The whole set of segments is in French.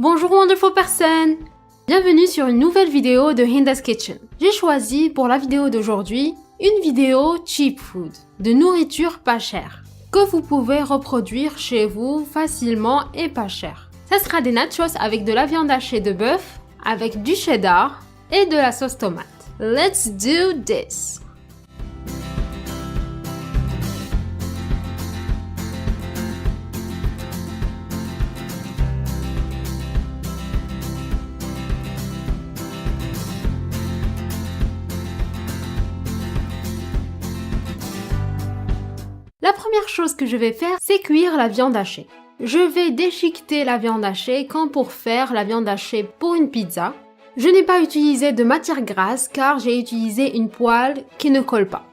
Bonjour wonderful person! Bienvenue sur une nouvelle vidéo de Hinda's Kitchen. J'ai choisi pour la vidéo d'aujourd'hui une vidéo cheap food, de nourriture pas chère, que vous pouvez reproduire chez vous facilement et pas cher. Ça sera des nachos avec de la viande hachée de bœuf, avec du cheddar et de la sauce tomate. Let's do this! La première chose que je vais faire, c'est cuire la viande hachée. Je vais déchiqueter la viande hachée comme pour faire la viande hachée pour une pizza. Je n'ai pas utilisé de matière grasse car j'ai utilisé une poêle qui ne colle pas.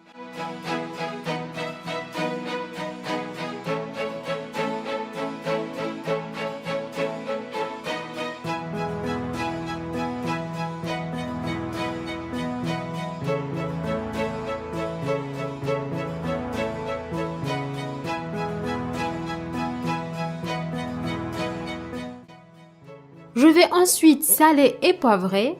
Je vais ensuite saler et poivrer.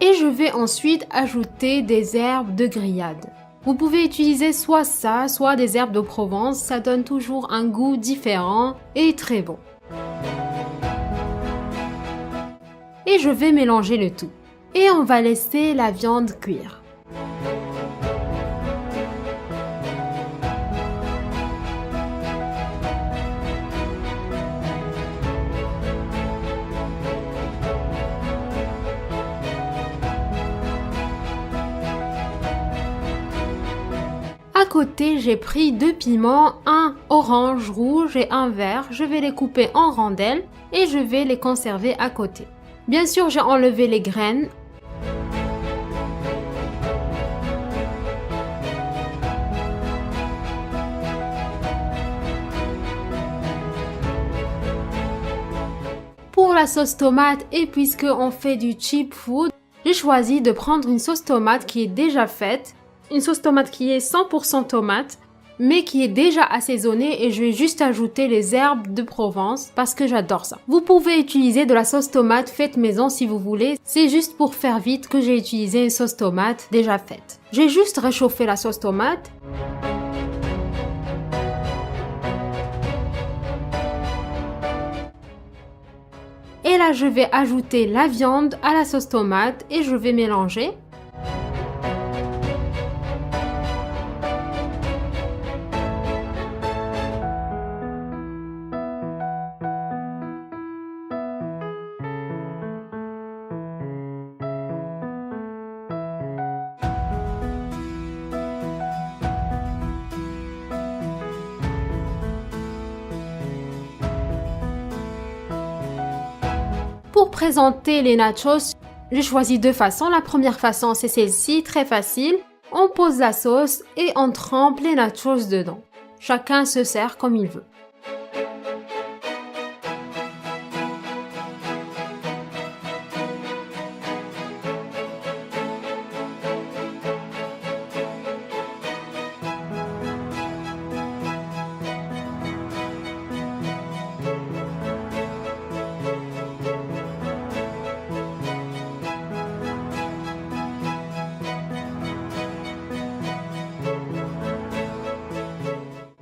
Et je vais ensuite ajouter des herbes de grillade. Vous pouvez utiliser soit ça, soit des herbes de Provence, ça donne toujours un goût différent et très bon. Et je vais mélanger le tout. Et on va laisser la viande cuire. À côté, j'ai pris 2 piments, un orange, rouge et un vert. Je vais les couper en rondelles et je vais les conserver à côté. Bien sûr, j'ai enlevé les graines. Pour la sauce tomate, et puisque on fait du cheap food, j'ai choisi de prendre une sauce tomate qui est déjà faite. Une sauce tomate qui est 100% tomate, mais qui est déjà assaisonnée et je vais juste ajouter les herbes de Provence parce que j'adore ça. Vous pouvez utiliser de la sauce tomate faite maison si vous voulez. C'est juste pour faire vite que j'ai utilisé une sauce tomate déjà faite. J'ai juste réchauffé la sauce tomate. Et là, je vais ajouter la viande à la sauce tomate et je vais mélanger. Pour présenter les nachos, j'ai choisi 2 façons. La première façon, c'est celle-ci, très facile. On pose la sauce et on trempe les nachos dedans. Chacun se sert comme il veut.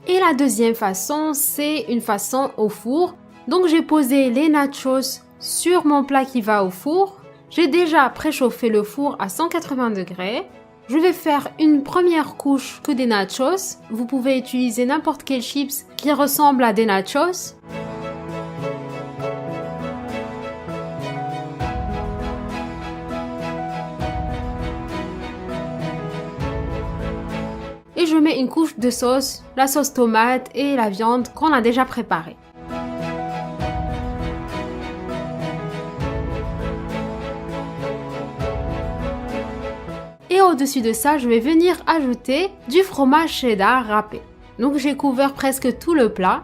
Et la deuxième façon, c'est une façon au four. Donc j'ai posé les nachos sur mon plat qui va au four. J'ai déjà préchauffé le four à 180 degrés. Je vais faire une première couche que des nachos. Vous pouvez utiliser n'importe quel chips qui ressemble à des nachos. Et je mets une couche de sauce, la sauce tomate et la viande qu'on a déjà préparée. Et au-dessus de ça, je vais venir ajouter du fromage cheddar râpé. Donc j'ai couvert presque tout le plat.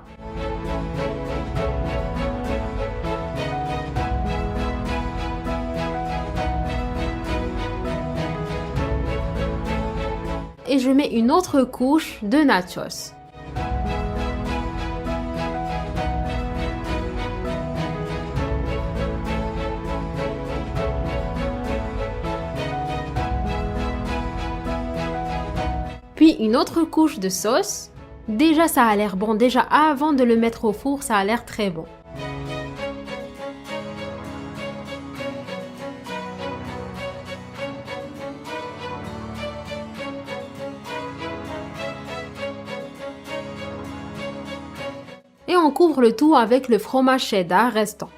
Et je mets une autre couche de nachos. Puis une autre couche de sauce. Déjà ça a l'air bon, déjà avant de le mettre au four, ça a l'air très bon. Et on couvre le tout avec le fromage cheddar restant.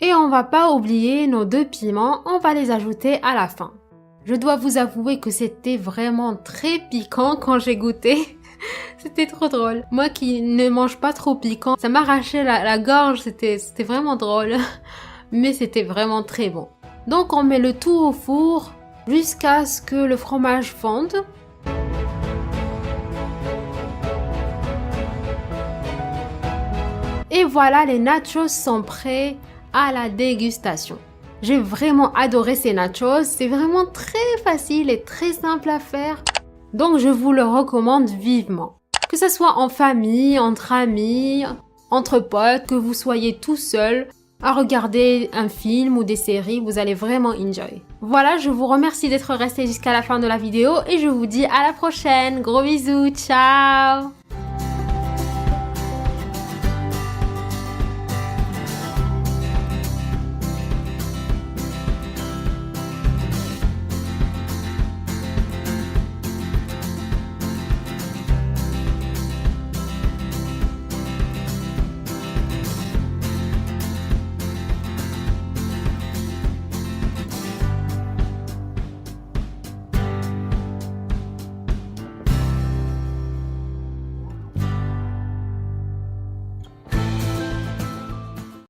Et on va pas oublier nos 2 piments, on va les ajouter à la fin. Je dois vous avouer que c'était vraiment très piquant quand j'ai goûté. C'était trop drôle. Moi qui ne mange pas trop piquant, ça m'arrachait la gorge, c'était vraiment drôle. Mais c'était vraiment très bon. Donc on met le tout au four jusqu'à ce que le fromage fonde. Et voilà, les nachos sont prêts à la dégustation. J'ai vraiment adoré ces nachos, c'est vraiment très facile et très simple à faire. Donc je vous le recommande vivement. Que ce soit en famille, entre amis, entre potes, que vous soyez tout seul à regarder un film ou des séries, vous allez vraiment enjoy. Voilà, je vous remercie d'être resté jusqu'à la fin de la vidéo et je vous dis à la prochaine. Gros bisous, ciao!